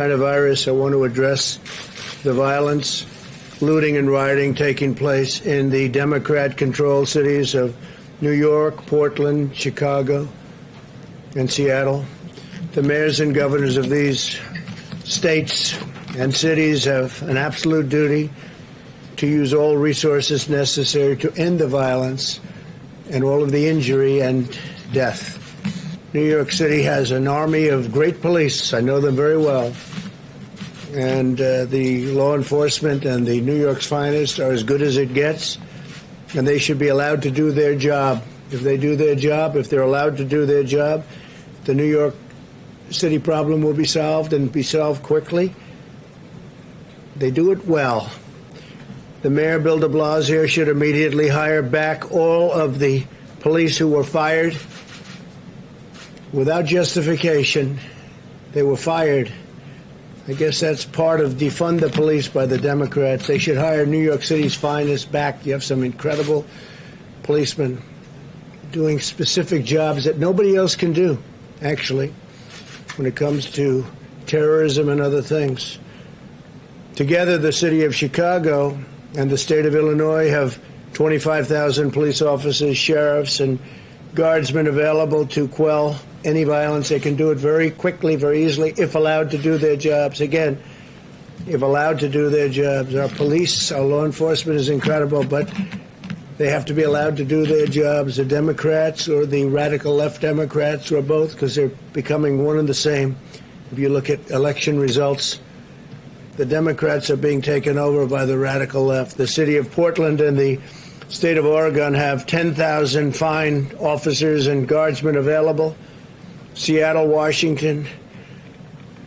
Coronavirus, I want to address the violence, looting and rioting taking place in the Democrat-controlled cities of New York, Portland, Chicago, and Seattle. The mayors and governors of these states and cities have an absolute duty to use all resources necessary to end the violence and all of the injury and death. New York City has an army of great police. I know them very well. And the law enforcement and the New York's finest are as good as it gets, and they should be allowed to do their job. If they do their job, if they're allowed to do their job, the New York City problem will be solved and be solved quickly. They do it well. The mayor, Bill de Blasio, should immediately hire back all of the police who were fired without justification. They were fired. I guess that's part of defund the police by the Democrats. They should hire New York City's finest back. You have some incredible policemen doing specific jobs that nobody else can do, actually, when it comes to terrorism and other things. Together, the city of Chicago and the state of Illinois have 25,000 police officers, sheriffs, and guardsmen available to quell any violence. They can do it very quickly, very easily, if allowed to do their jobs. Again, if allowed to do their jobs. Our police, our law enforcement is incredible, but they have to be allowed to do their jobs. The Democrats or the radical left Democrats or both, because they're becoming one and the same. If you look at election results, the Democrats are being taken over by the radical left. The city of Portland and the state of Oregon have 10,000 fine officers and guardsmen available. Seattle, Washington,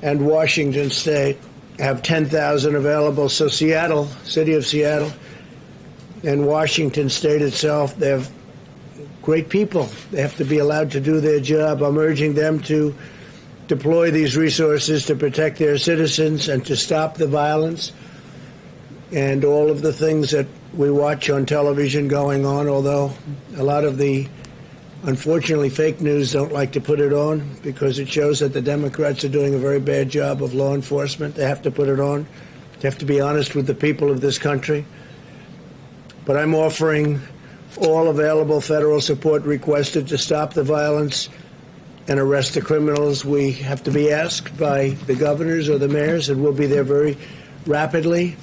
and Washington State have 10,000 available. So Seattle, city of Seattle, and Washington State itself, they have great people. They have to be allowed to do their job. I'm urging them to deploy these resources to protect their citizens and to stop the violence and all of the things that we watch on television going on, although a lot of the unfortunately, fake news don't like to put it on because it shows that the Democrats are doing a very bad job of law enforcement. They have to put it on. They have to be honest with the people of this country. But I'm offering all available federal support requested to stop the violence and arrest the criminals. We have to be asked by the governors or the mayors, and we'll be there very rapidly.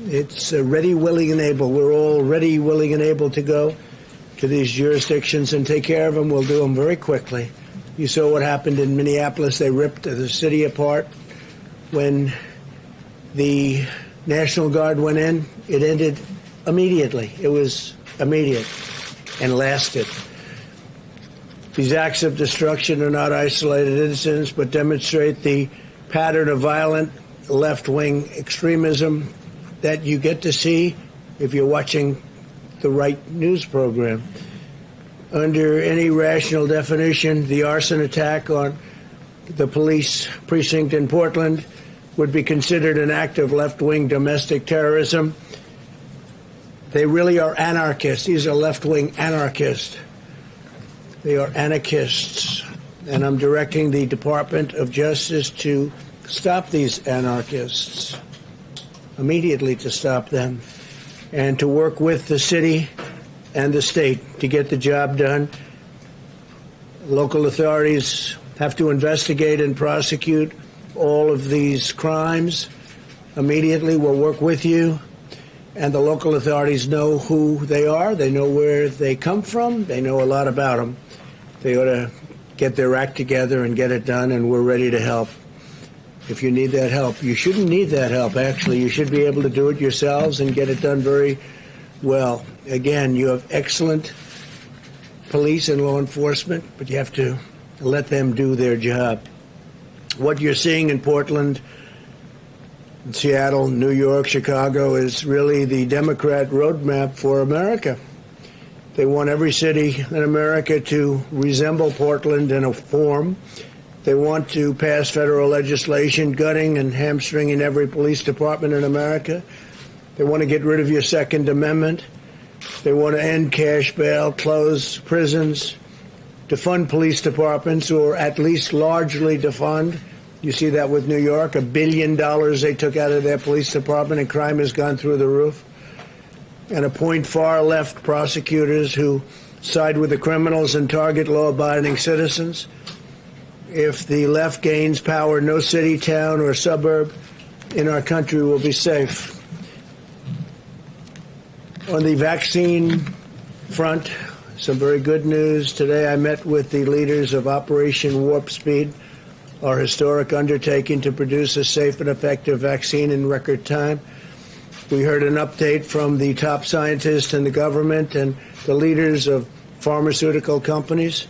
It's ready, willing, and able. We're all ready, willing, and able to go to these jurisdictions and take care of them. We'll do them very quickly. You saw what happened in Minneapolis. They ripped the city apart. When the National Guard went in, it ended immediately. It was immediate and lasted. These acts of destruction are not isolated incidents, but demonstrate the pattern of violent left-wing extremism that you get to see if you're watching the right news program. Under any rational definition, the arson attack on the police precinct in Portland would be considered an act of left-wing domestic terrorism. They really are anarchists. These are left-wing anarchists. They are anarchists. And I'm directing the Department of Justice to stop these anarchists, immediately to stop them, and to work with the city and the state to get the job done. Local authorities have to investigate and prosecute all of these crimes immediately. We'll work with you. And the local authorities know who they are. They know where they come from. They know a lot about them. They ought to get their act together and get it done, and we're ready to help. If you need that help, you shouldn't need that help, actually. You should be able to do it yourselves and get it done very well. Again, you have excellent police and law enforcement, but you have to let them do their job. What you're seeing in Portland, Seattle, New York, Chicago is really the Democrat roadmap for America. They want every city in America to resemble Portland in a form. They want to pass federal legislation gutting and hamstringing every police department in America. They want to get rid of your Second Amendment. They want to end cash bail, close prisons, defund police departments, or at least largely defund, You see that with New York, $1 billion they took out of their police department, and crime has gone through the roof. And appoint far-left prosecutors who side with the criminals and target law-abiding citizens. If the left gains power, no city, town, or suburb in our country will be safe. On the vaccine front, some very good news. Today I met with the leaders of Operation Warp Speed, our historic undertaking to produce a safe and effective vaccine in record time. We heard an update from the top scientists in the government and the leaders of pharmaceutical companies,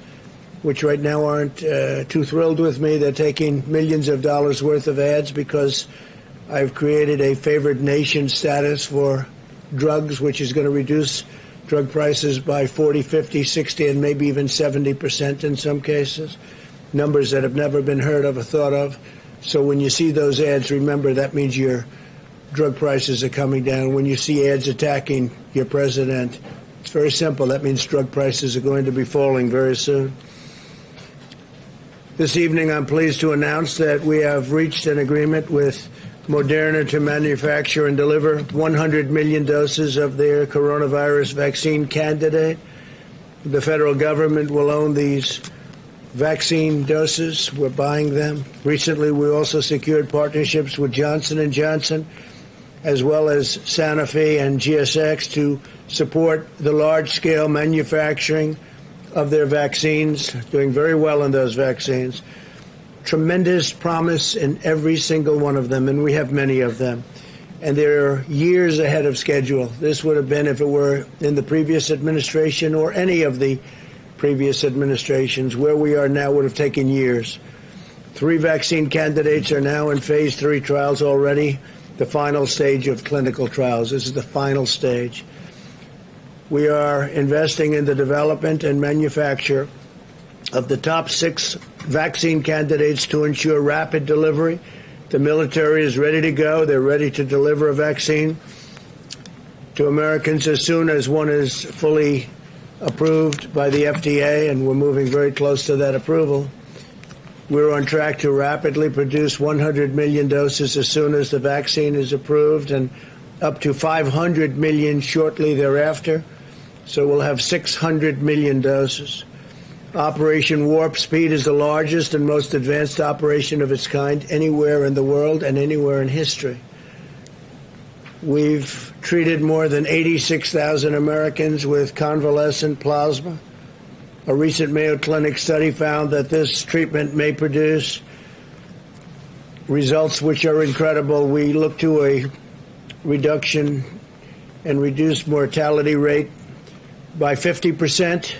which right now aren't too thrilled with me. They're taking millions of dollars worth of ads because I've created a favored nation status for drugs, which is going to reduce drug prices by 40, 50, 60, and maybe even 70% in some cases, numbers that have never been heard of or thought of. So when you see those ads, remember that means your drug prices are coming down. When you see ads attacking your president, it's very simple. That means drug prices are going to be falling very soon. This evening, I'm pleased to announce that we have reached an agreement with Moderna to manufacture and deliver 100 million doses of their coronavirus vaccine candidate. The federal government will own these vaccine doses. We're buying them. Recently, we also secured partnerships with Johnson & Johnson, as well as Sanofi and GSX, to support the large-scale manufacturing of their vaccines, doing very well in those vaccines. Tremendous promise in every single one of them, and we have many of them. And they're years ahead of schedule. This would have been if it were in the previous administration or any of the previous administrations. Where we are now would have taken years. 3 vaccine candidates are now in phase 3 trials already, the final stage of clinical trials. This is the final stage. We are investing in the development and manufacture of the top 6 vaccine candidates to ensure rapid delivery. The military is ready to go. They're ready to deliver a vaccine to Americans as soon as one is fully approved by the FDA, and we're moving very close to that approval. We're on track to rapidly produce 100 million doses as soon as the vaccine is approved, and up to 500 million shortly thereafter. So we'll have 600 million doses. Operation Warp Speed is the largest and most advanced operation of its kind anywhere in the world and anywhere in history. We've treated more than 86,000 Americans with convalescent plasma. A recent Mayo Clinic study found that this treatment may produce results which are incredible. We look to a reduction and reduced mortality rate by 50%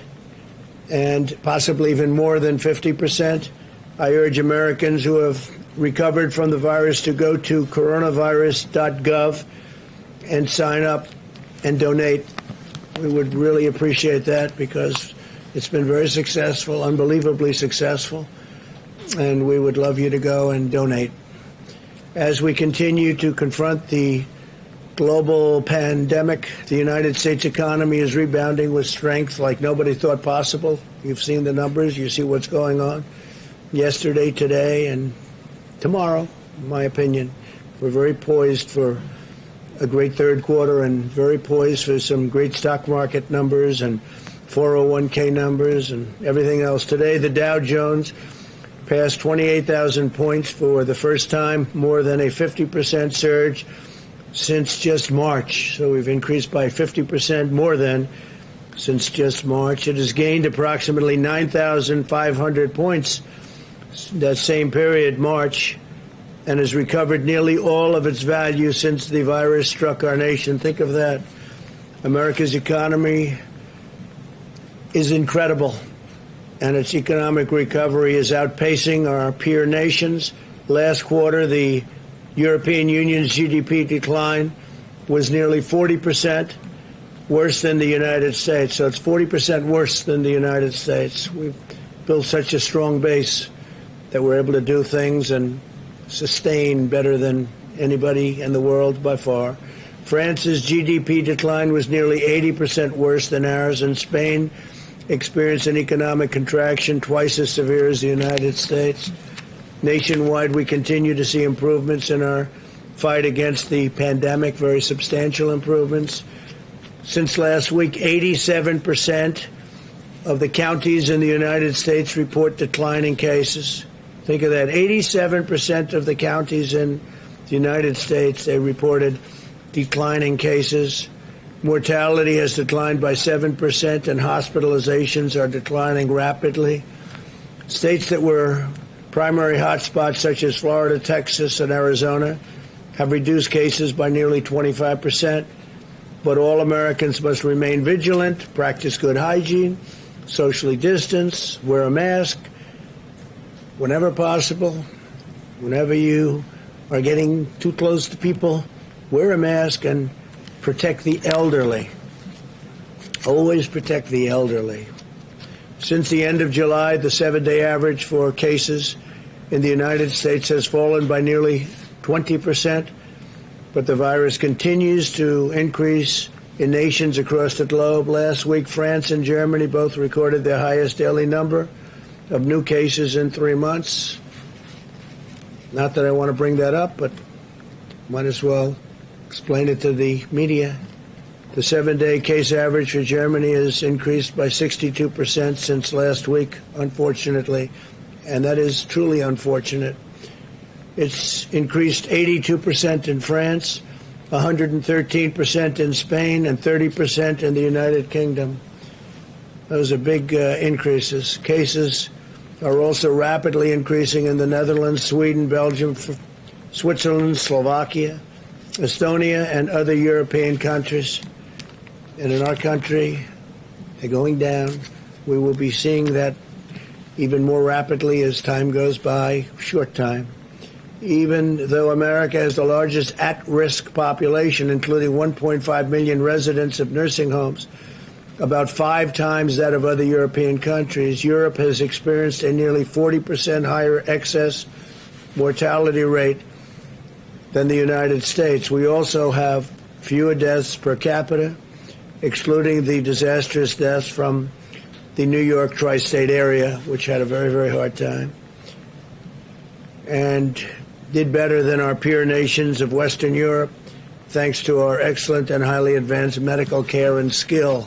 and possibly even more than 50%. I urge Americans who have recovered from the virus to go to coronavirus.gov and sign up and donate. We would really appreciate that because it's been very successful, unbelievably successful, and we would love you to go and donate. As we continue to confront the global pandemic, the United States economy is rebounding with strength like nobody thought possible. You've seen the numbers. You see what's going on yesterday, today, and tomorrow, in my opinion. We're very poised for a great third quarter and very poised for some great stock market numbers and 401k numbers and everything else. Today, the Dow Jones passed 28,000 points for the first time, more than a 50% surge since just March. So we've increased by 50% more than since just March. It has gained approximately 9,500 points that same period, March, and has recovered nearly all of its value since the virus struck our nation. Think of that. America's economy is incredible, and its economic recovery is outpacing our peer nations. Last quarter, the European Union's GDP decline was nearly 40% worse than the United States. So it's 40% worse than the United States. We've built such a strong base that we're able to do things and sustain better than anybody in the world by far. France's GDP decline was nearly 80% worse than ours, and Spain experienced an economic contraction twice as severe as the United States. Nationwide, we continue to see improvements in our fight against the pandemic, very substantial improvements. Since last week, 87% of the counties in the United States report declining cases. Think of that. 87% of the counties in the United States, they reported declining cases. Mortality has declined by 7%, and hospitalizations are declining rapidly. States that were primary hotspots, such as Florida, Texas, and Arizona, have reduced cases by nearly 25%. But all Americans must remain vigilant, practice good hygiene, socially distance, wear a mask whenever possible. Whenever you are getting too close to people, wear a mask and protect the elderly. Always protect the elderly. Since the end of July, the 7-day average for cases in the United States has fallen by nearly 20%, but the virus continues to increase in nations across the globe. Last week, France and Germany both recorded their highest daily number of new cases in 3 months. Not that I want to bring that up, but might as well explain it to the media. The 7-day case average for Germany has increased by 62% since last week, unfortunately, and that is truly unfortunate. It's increased 82% in France, 113% in Spain, and 30% in the United Kingdom. Those are big increases. Cases are also rapidly increasing in the Netherlands, Sweden, Belgium, Switzerland, Slovakia, Estonia, and other European countries. And in our country, they're going down. We will be seeing that even more rapidly as time goes by, short time. Even though America has the largest at-risk population, including 1.5 million residents of nursing homes, about 5 times that of other European countries, Europe has experienced a nearly 40% higher excess mortality rate than the United States. We also have fewer deaths per capita, excluding the disastrous deaths from the New York tri-state area, which had a very, very hard time, and did better than our peer nations of Western Europe, thanks to our excellent and highly advanced medical care and skill,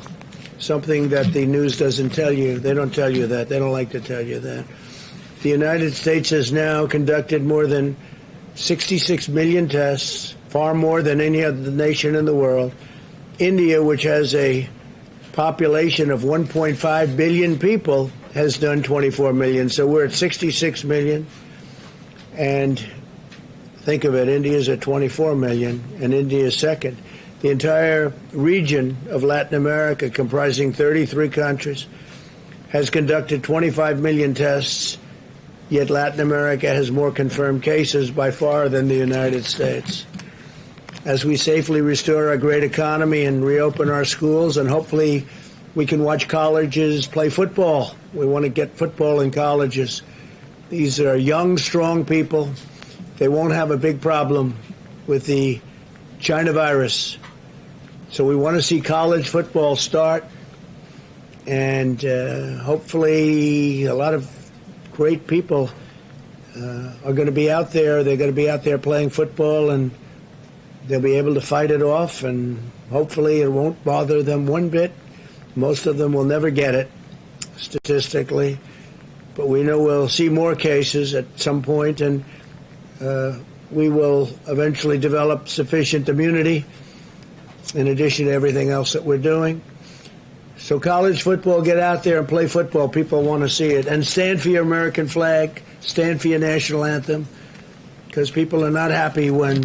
something that the news doesn't tell you. They don't tell you that. They don't like to tell you that. The United States has now conducted more than 66 million tests, far more than any other nation in the world. India, which has a population of 1.5 billion people, has done 24 million. So we're at 66 million. And think of it, India's at 24 million, and India is second. The entire region of Latin America, comprising 33 countries, has conducted 25 million tests, yet Latin America has more confirmed cases by far than the United States. As we safely restore our great economy and reopen our schools, and hopefully we can watch colleges play football. We want to get football in colleges. These are young, strong people. They won't have a big problem with the China virus. So we want to see college football start, and hopefully a lot of great people are going to be out there. They're going to be out there playing football, and they'll be able to fight it off, and hopefully it won't bother them one bit. Most of them will never get it, statistically. But we know we'll see more cases at some point, and we will eventually develop sufficient immunity in addition to everything else that we're doing. So college football, get out there and play football. People want to see it. And stand for your American flag, stand for your national anthem, because people are not happy when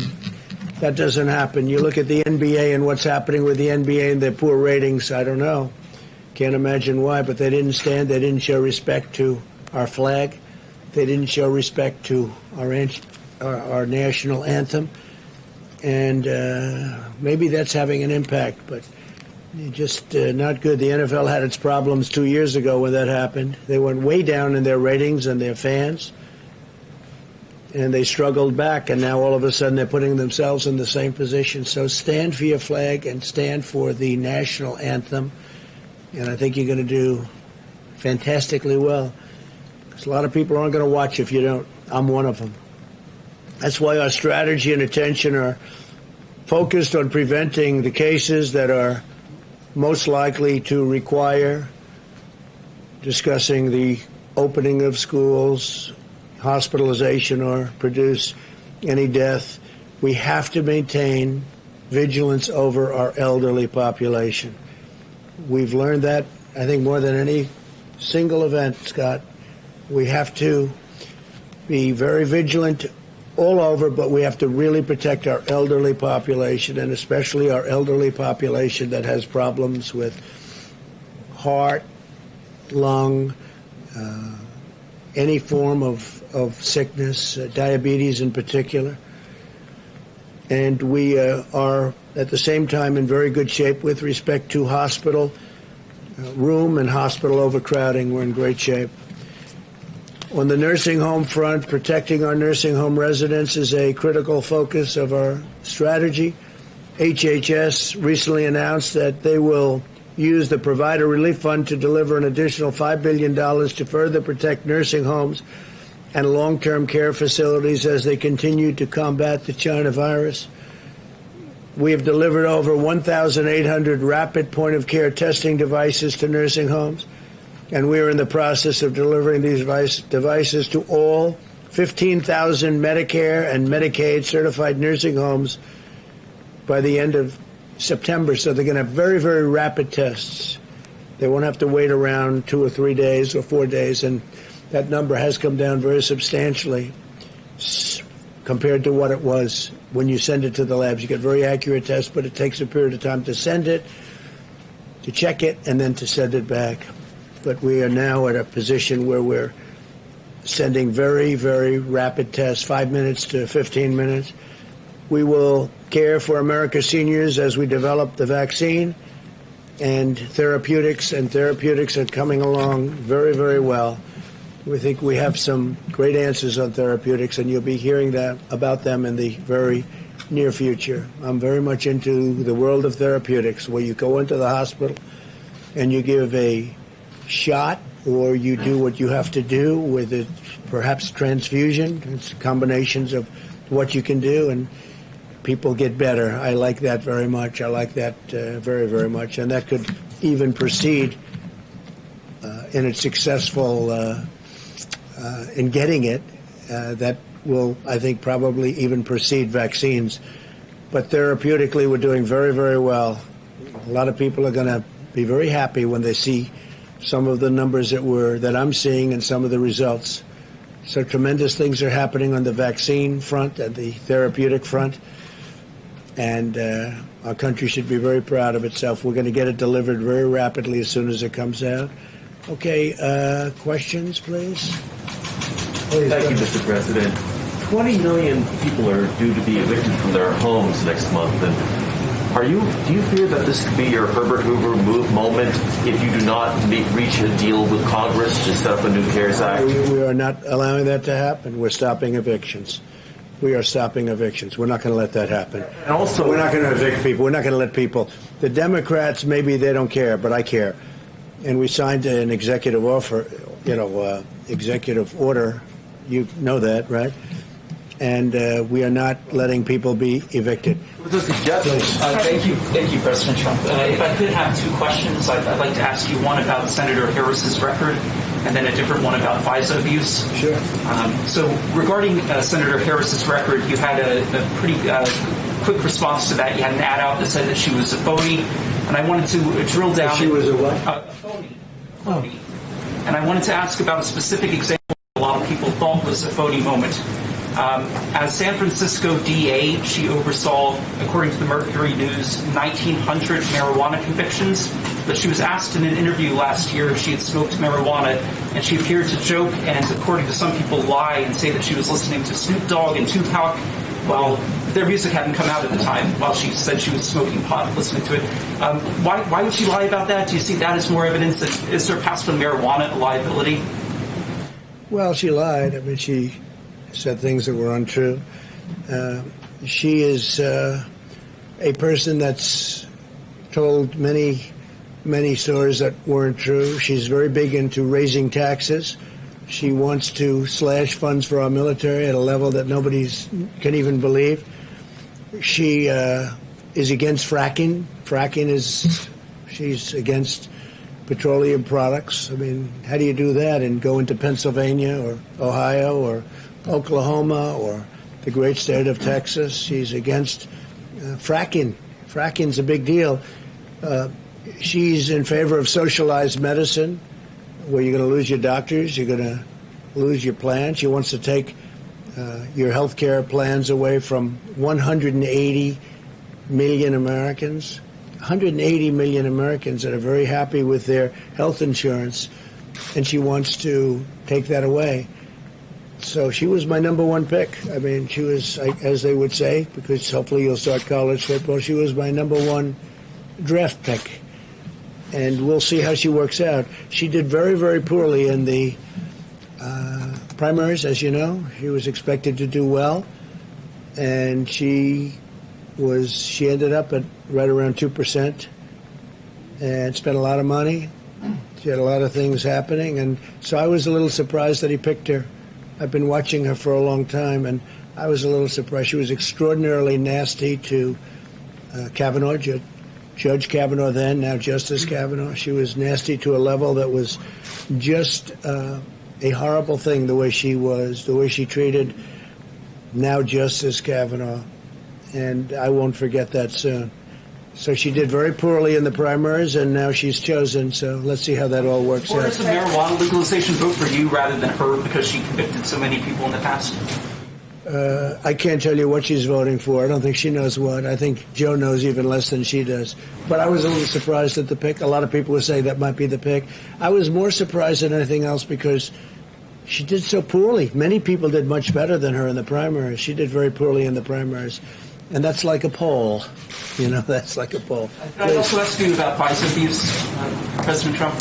that doesn't happen. You look at the NBA and what's happening with the NBA and their poor ratings. I don't know. Can't imagine why, but they didn't stand. They didn't show respect to our flag. They didn't show respect to our national anthem. And maybe that's having an impact, but just not good. The NFL had its problems 2 years ago when that happened. They went way down in their ratings and their fans, and they struggled back, and now all of a sudden they're putting themselves in the same position. So stand for your flag and stand for the national anthem, and I think you're going to do fantastically well, because a lot of people aren't going to watch if you don't. I'm one of them. That's why our strategy and attention are focused on preventing the cases that are most likely to require discussing the opening of schools, hospitalization, or produce any death. We have to maintain vigilance over our elderly population. We've learned that, I think, more than any single event, Scott. We have to be very vigilant all over, but we have to really protect our elderly population, and especially our elderly population that has problems with heart, lung, any form of sickness, diabetes in particular. And we are at the same time in very good shape with respect to hospital room and hospital overcrowding. We're in great shape. On the nursing home front, protecting our nursing home residents is a critical focus of our strategy. HHS recently announced that they will use the Provider Relief Fund to deliver an additional $5 billion to further protect nursing homes and long-term care facilities as they continue to combat the China virus. We have delivered over 1,800 rapid point-of-care testing devices to nursing homes, and we are in the process of delivering these devices to all 15,000 Medicare and Medicaid certified nursing homes by the end of September. So they're going to have very, very rapid tests. They won't have to wait around 2 or 3 days or 4 days, and that number has come down very substantially compared to what it was when you send it to the labs. You get very accurate tests, but it takes a period of time to send it, to check it, and then to send it back. But we are now at a position where we're sending very, very rapid tests, 5 minutes to 15 minutes. We will care for America's seniors as we develop the vaccine and therapeutics are coming along very, very well. We think we have some great answers on therapeutics, and you'll be hearing about them in the very near future. I'm very much into the world of therapeutics, where you go into the hospital and you give a shot, or you do what you have to do with it, perhaps transfusion. It's combinations of what you can do, and people get better. I like that very much. I like that very, very much. And that could even proceed in its successful in getting it. That will, I think, probably even precede vaccines. But therapeutically, we're doing very, very well. A lot of people are going to be very happy when they see some of the numbers that I'm seeing and some of the results. So tremendous things are happening on the vaccine front and the therapeutic front. And our country should be very proud of itself. We're going to get it delivered very rapidly as soon as it comes out. Okay, questions, please? Thank you, Mr. President. 20 million people are due to be evicted from their homes next month. And do you fear that this could be your Herbert Hoover move moment if you do not reach a deal with Congress to set up a new CARES Act? We are not allowing that to happen. We're stopping evictions. We are stopping evictions. We're not going to let that happen. And also, we're not going to evict people. We're not going to let people. The Democrats, maybe they don't care, but I care. And we signed an executive executive order. You know that, right? And we are not letting people be evicted. Thank you, President Trump. If I could have two questions, I'd like to ask you one about Senator Harris's record, and then a different one about FISA abuse. Sure. So regarding Senator Harris's record, you had a pretty quick response to that. You had an ad out that said that she was a phony, and I wanted to drill down. She was a what? A phony. And I wanted to ask about a specific example a lot of people thought was a phony moment. As San Francisco DA, she oversaw, according to the Mercury News, 1,900 marijuana convictions. But she was asked in an interview last year if she had smoked marijuana, and she appeared to joke and, according to some people, lie and say that she was listening to Snoop Dogg and Tupac while their music hadn't come out at the time, while she said she was smoking pot, listening to it. Why would she lie about that? Do you see that as more evidence that is surpassed on marijuana liability? Well, she lied. I mean, she said things that were untrue. She is a person that's told many stories that weren't true. She's very big into raising taxes. She wants to slash funds for our military at a level that nobody can even believe. She is against fracking. She's against petroleum products. I mean, how do you do that and go into Pennsylvania or Ohio or Oklahoma or the great state of Texas? She's against fracking. Fracking's a big deal. She's in favor of socialized medicine, where you're going to lose your doctors, you're going to lose your plans. She wants to take your health care plans away from 180 million Americans. 180 million Americans that are very happy with their health insurance, and she wants to take that away. So she was my number one pick. I mean, she was, as they would say, because hopefully you'll start college football, she was my number one draft pick. And we'll see how she works out. She did very, very poorly in the primaries, as you know. She was expected to do well, and she ended up at right around 2% and spent a lot of money. She had a lot of things happening, and so I was a little surprised that he picked her. I've been watching her for a long time, and I was a little surprised. She was extraordinarily nasty to Kavanaugh, Judge Kavanaugh then, now Justice Kavanaugh. She was nasty to a level that was just a horrible thing, the way she treated now Justice Kavanaugh. And I won't forget that soon. So she did very poorly in the primaries, and now she's chosen. So let's see how that all works Or out. does the marijuana legalization vote for you rather than her because she convicted so many people in the past? I can't tell you what she's voting for. I don't think she knows what. I think Joe knows even less than she does. But I was a little surprised at the pick. A lot of people were saying that might be the pick. I was more surprised than anything else because she did so poorly. Many people did much better than her in the primaries. She did very poorly in the primaries. And that's like a poll. You know, that's like a poll. Can I also ask you about FISA abuse, President Trump?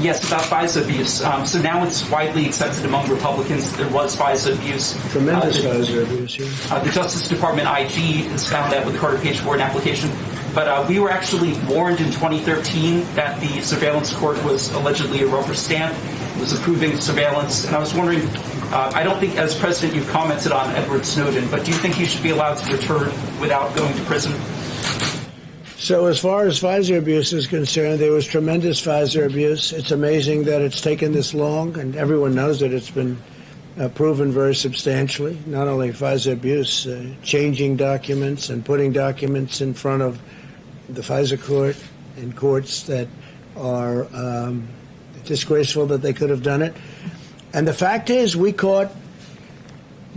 Yes, about FISA abuse. So now it's widely accepted among Republicans that there was FISA abuse. Tremendous FISA abuse, yeah. The Justice Department IG has found that with the Carter Page Warrant application. But we were actually warned in 2013 that the surveillance court was allegedly a rubber stamp. It was approving surveillance. And I was wondering, I don't think as president you've commented on Edward Snowden, but do you think he should be allowed to return without going to prison? So as far as FISA abuse is concerned, there was tremendous FISA abuse. It's amazing that it's taken this long, and everyone knows that it's been proven very substantially. Not only FISA abuse, changing documents and putting documents in front of the FISA court and courts that are disgraceful that they could have done it. And the fact is, we caught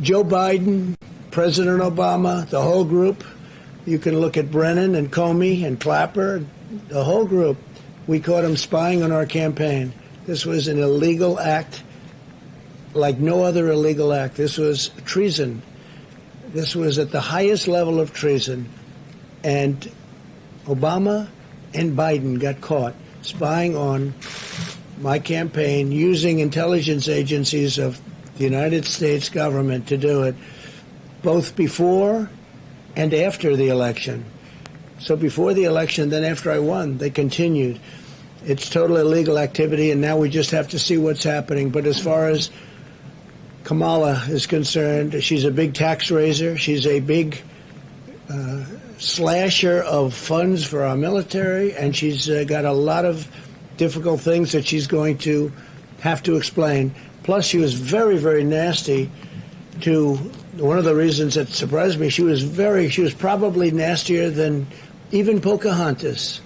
Joe Biden, President Obama, the whole group. You can look at Brennan and Comey and Clapper, the whole group. We caught them spying on our campaign. This was an illegal act like no other illegal act. This was treason. This was at the highest level of treason. And Obama and Biden got caught spying on my campaign, using intelligence agencies of the United States government to do it, both before and after the election. So before the election, then after I won, they continued. It's total illegal activity, and now we just have to see what's happening. But as far as Kamala is concerned, she's a big tax raiser. She's a big slasher of funds for our military, and she's got a lot of difficult things that she's going to have to explain. Plus, she was very, very nasty to one of the reasons that surprised me. She was probably nastier than even Pocahontas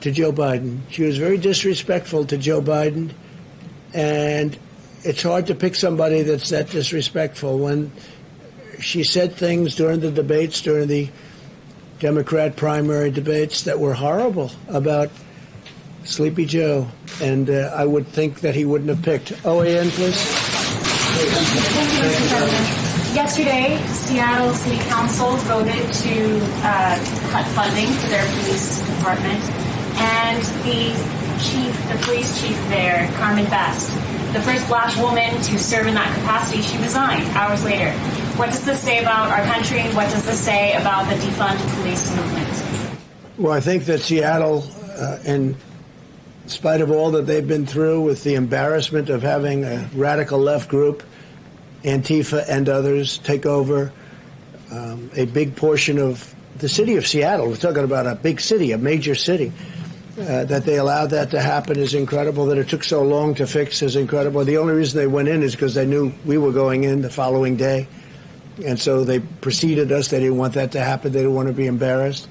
to Joe Biden. She was very disrespectful to Joe Biden, and it's hard to pick somebody that's that disrespectful. When she said things during the debates, during the Democrat primary debates, that were horrible about Sleepy Joe, and I would think that he wouldn't have picked. OAN, please. Thank you, Mr. President. Yesterday, Seattle City Council voted to cut funding for their police department, and the police chief there, Carmen Best, the first black woman to serve in that capacity, she resigned hours later. What does this say about our country? What does this say about the defund police movement? Well, I think that Seattle and spite of all that they've been through with the embarrassment of having a radical left group, Antifa and others, take over a big portion of the city of Seattle. We're talking about a big city, a major city. That they allowed that to happen is incredible. That it took so long to fix is incredible. The only reason they went in is because they knew we were going in the following day. And so they preceded us. They didn't want that to happen. They didn't want to be embarrassed.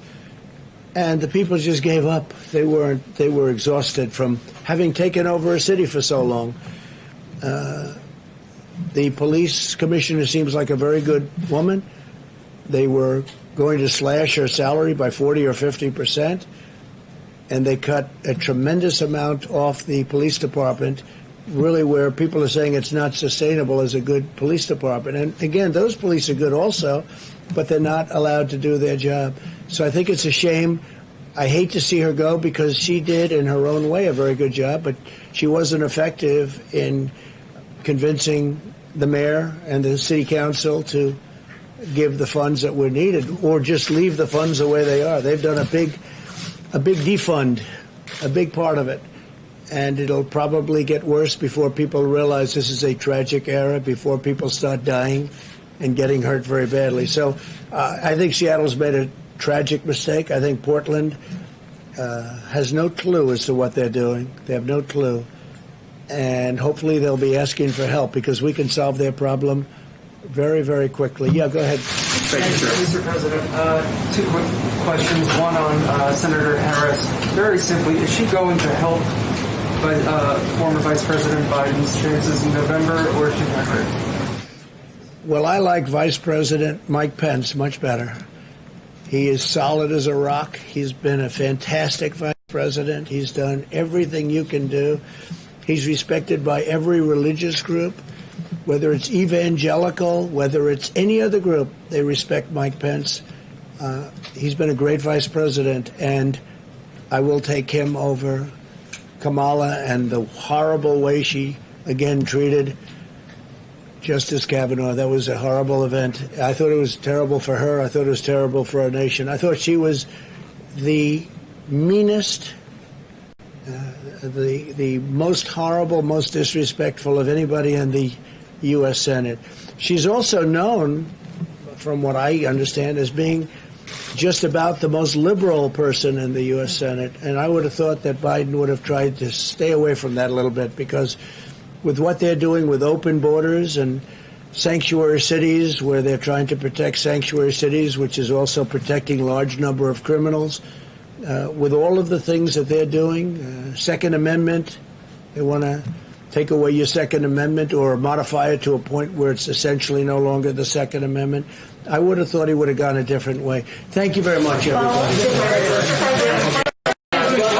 And the people just gave up. They were exhausted from having taken over a city for so long. The police commissioner seems like a very good woman. They were going to slash her salary by 40 or 50%. And they cut a tremendous amount off the police department, really where people are saying it's not sustainable as a good police department. And again, those police are good also, but they're not allowed to do their job. So I think it's a shame. I hate to see her go because she did, in her own way, a very good job, but she wasn't effective in convincing the mayor and the city council to give the funds that were needed or just leave the funds the way they are. They've done a big defund, a big part of it. And it'll probably get worse before people realize this is a tragic era, before people start dying and getting hurt very badly. So I think Seattle's made a tragic mistake. I think Portland has no clue as to what they're doing. They have no clue. And hopefully they'll be asking for help because we can solve their problem very, very quickly. Yeah, go ahead. Thank you, Mr. President. Two quick questions. One on Senator Harris. Very simply, is she going to help former Vice President Biden's chances in November, or is she not hurt? Well, I like Vice President Mike Pence much better. He is solid as a rock. He's been a fantastic vice president. He's done everything you can do. He's respected by every religious group. Whether it's evangelical, whether it's any other group, they respect Mike Pence. He's been a great vice president, and I will take him over Kamala and the horrible way she, again, treated Justice Kavanaugh. That was a horrible event. I thought it was terrible for her. I thought it was terrible for our nation. I thought she was the meanest, the most horrible, most disrespectful of anybody in the U.S. Senate. She's also known, from what I understand, as being just about the most liberal person in the U.S. Senate. And I would have thought that Biden would have tried to stay away from that a little bit, because with what they're doing with open borders and sanctuary cities, where they're trying to protect sanctuary cities, which is also protecting large number of criminals, with all of the things that they're doing, Second Amendment, they want to take away your Second Amendment or modify it to a point where it's essentially no longer the Second Amendment. I would have thought he would have gone a different way. Thank you very much, everybody.